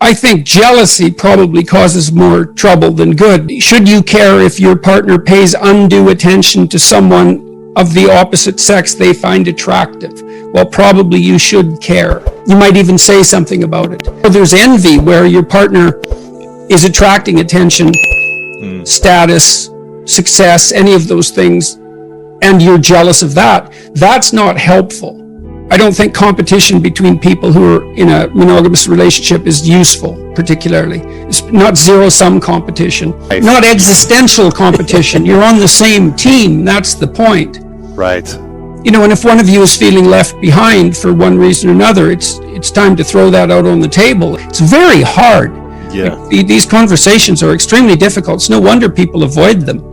I think jealousy probably causes more trouble than good. Should you care if your partner pays undue attention to someone of the opposite sex they find attractive? Well, probably you should care. You might even say something about it. Or there's envy where your partner is attracting attention, status, success, any of those things, and you're jealous of that. That's not helpful. I don't think competition between people who are in a monogamous relationship is useful, particularly. It's not zero-sum competition, not existential competition. You're on the same team. That's the point. Right. You know, and if one of you is feeling left behind for one reason or another, it's time to throw that out on the table. It's very hard. Yeah. Like, these conversations are extremely difficult. It's no wonder people avoid them.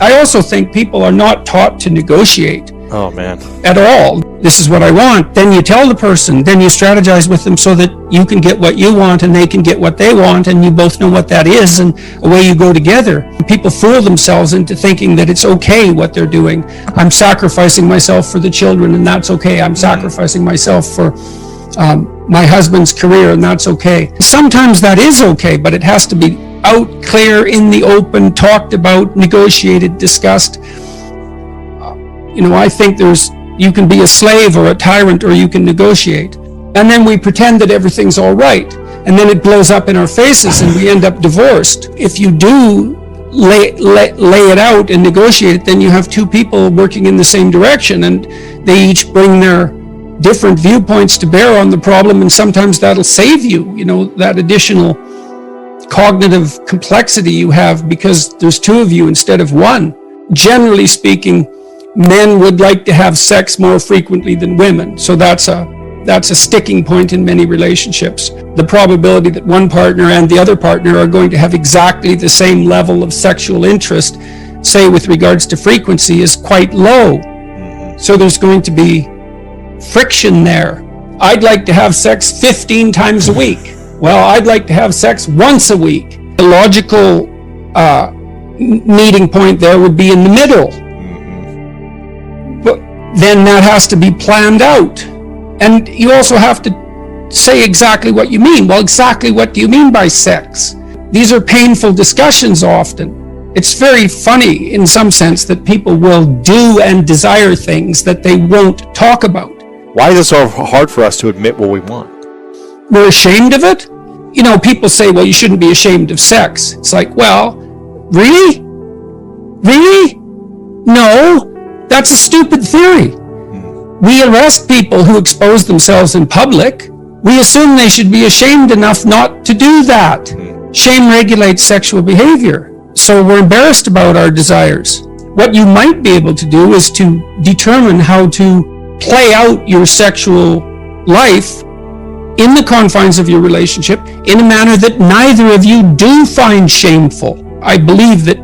I also think people are not taught to negotiate. Oh, man. At all. This is what I want. Then you tell the person, then you strategize with them so that you can get what you want and they can get what they want, and you both know what that is, and away you go together. People fool themselves into thinking that it's okay what they're doing. I'm sacrificing myself for the children, and that's okay. I'm sacrificing myself for my husband's career, and that's okay. Sometimes that is okay, but it has to be out, clear, in the open, talked about, negotiated, discussed. You know, I think you can be a slave or a tyrant, or you can negotiate. And then we pretend that everything's all right. And then it blows up in our faces and we end up divorced. If you do lay it out and negotiate it, then you have two people working in the same direction, and they each bring their different viewpoints to bear on the problem, and sometimes that'll save you, you know, that additional cognitive complexity you have because there's two of you instead of one. Generally speaking, men would like to have sex more frequently than women. So that's a sticking point in many relationships. The probability that one partner and the other partner are going to have exactly the same level of sexual interest, say with regards to frequency, is quite low. So there's going to be friction there. I'd like to have sex 15 times a week. Well, I'd like to have sex once a week. The logical meeting point there would be in the middle. But then that has to be planned out. And you also have to say exactly what you mean. Well, exactly what do you mean by sex? These are painful discussions often. It's very funny in some sense that people will do and desire things that they won't talk about. Why is it so hard for us to admit what we want? We're ashamed of it? You know, people say, well, you shouldn't be ashamed of sex. It's like, well, really? Really? No, that's a stupid theory. We arrest people who expose themselves in public. We assume they should be ashamed enough not to do that. Shame regulates sexual behavior. So we're embarrassed about our desires. What you might be able to do is to determine how to play out your sexual life in the confines of your relationship in a manner that neither of you do find shameful. I believe that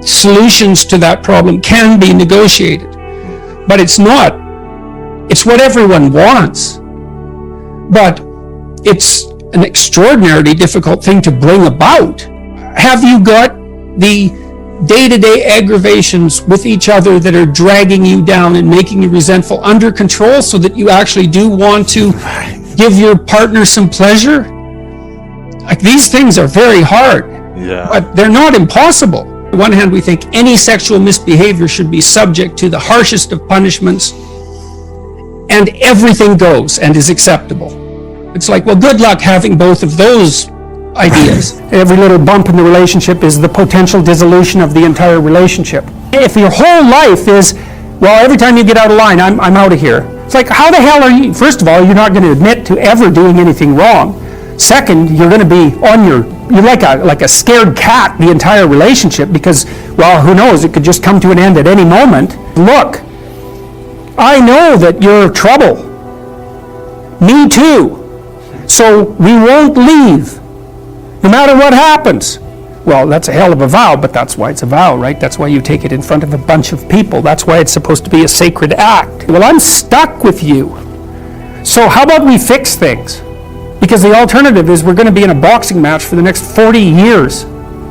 solutions to that problem can be negotiated, but it's what everyone wants. But it's an extraordinarily difficult thing to bring about. Have you got the day-to-day aggravations with each other that are dragging you down and making you resentful under control so that you actually do want to give your partner some pleasure? Like, these things are very hard, but they're not impossible. On one hand, we think any sexual misbehavior should be subject to the harshest of punishments, and everything goes and is acceptable. It's like, well, good luck having both of those ideas. Every little bump in the relationship is the potential dissolution of the entire relationship. If your whole life is, well, every time you get out of line, I'm out of here. It's like, how the hell are you? First of all, you're not going to admit to ever doing anything wrong. Second, you're going to be you're like a scared cat the entire relationship because, well, who knows, it could just come to an end at any moment. Look, I know that you're trouble. Me too. So we won't leave, no matter what happens. Well, that's a hell of a vow, but that's why it's a vow, right? That's why you take it in front of a bunch of people. That's why it's supposed to be a sacred act. Well, I'm stuck with you. So how about we fix things? Because the alternative is we're going to be in a boxing match for the next 40 years.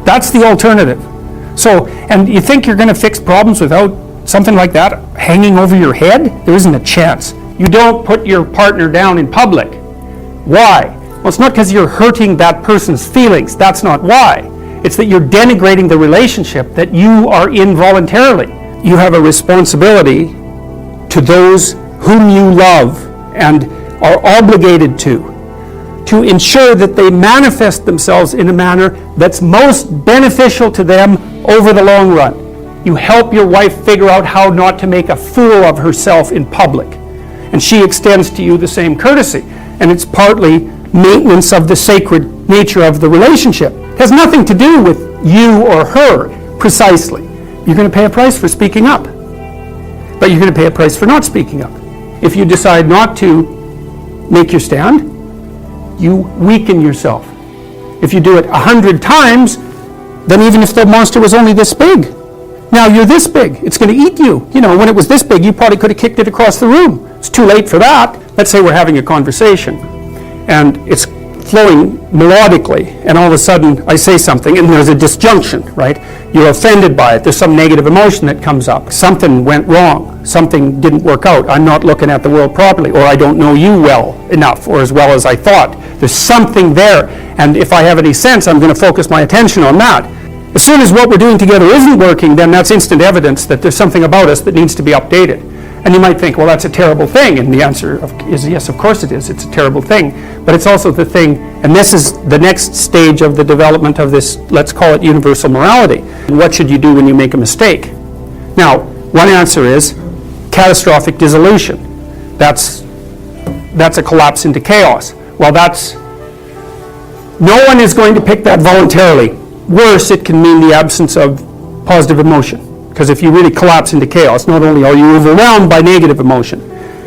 That's the alternative. So, and you think you're going to fix problems without something like that hanging over your head? There isn't a chance. You don't put your partner down in public. Why? Well, it's not because you're hurting that person's feelings. That's not why. It's that you're denigrating the relationship that you are in voluntarily. You have a responsibility to those whom you love and are obligated to ensure that they manifest themselves in a manner that's most beneficial to them over the long run. You help your wife figure out how not to make a fool of herself in public. And she extends to you the same courtesy. And it's partly maintenance of the sacred nature of the relationship. It has nothing to do with you or her, precisely. You're going to pay a price for speaking up. But you're going to pay a price for not speaking up. If you decide not to make your stand, you weaken yourself. If you do it 100 times, then even if the monster was only this big, now you're this big. It's going to eat you. You know, when it was this big, you probably could have kicked it across the room. It's too late for that. Let's say we're having a conversation, and it's flowing melodically, and all of a sudden I say something, and there's a disjunction, right? You're offended by it. There's some negative emotion that comes up. Something went wrong. Something didn't work out. I'm not looking at the world properly, or I don't know you well enough, or as well as I thought. There's something there, and if I have any sense, I'm going to focus my attention on that. As soon as what we're doing together isn't working, then that's instant evidence that there's something about us that needs to be updated. And you might think, well, that's a terrible thing. And the answer is yes, of course it is. It's a terrible thing. But it's also the thing, and this is the next stage of the development of this, let's call it universal morality. What should you do when you make a mistake? Now, one answer is catastrophic dissolution. That's a collapse into chaos. Well, no one is going to pick that voluntarily. Worse, it can mean the absence of positive emotion. Because if you really collapse into chaos, not only are you overwhelmed by negative emotion,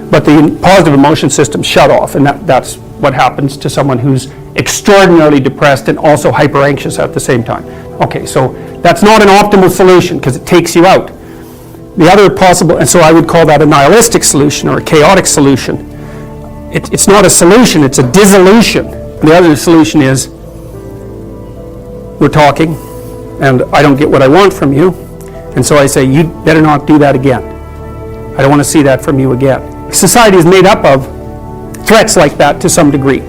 but the positive emotion system shut off, and that's what happens to someone who's extraordinarily depressed and also hyper anxious at the same time. Okay, so that's not an optimal solution because it takes you out. The other possible, and so I would call that a nihilistic solution or a chaotic solution. It's not a solution, it's a dissolution. The other solution is, we're talking, and I don't get what I want from you, and so I say, you better not do that again. I don't want to see that from you again. Society is made up of threats like that to some degree.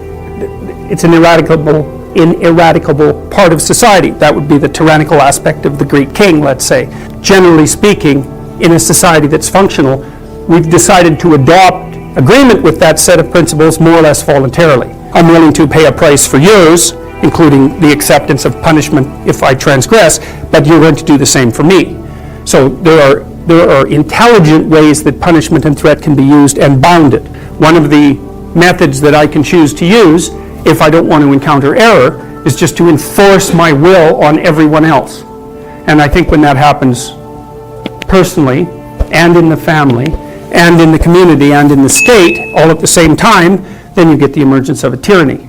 It's an ineradicable part of society. That would be the tyrannical aspect of the Greek king, let's say. Generally speaking, in a society that's functional, we've decided to adopt agreement with that set of principles more or less voluntarily. I'm willing to pay a price for yours, including the acceptance of punishment if I transgress, but you're going to do the same for me. So there are intelligent ways that punishment and threat can be used and bounded. One of the methods that I can choose to use if I don't want to encounter error is just to enforce my will on everyone else. And I think when that happens personally and in the family and in the community and in the state all at the same time, then you get the emergence of a tyranny.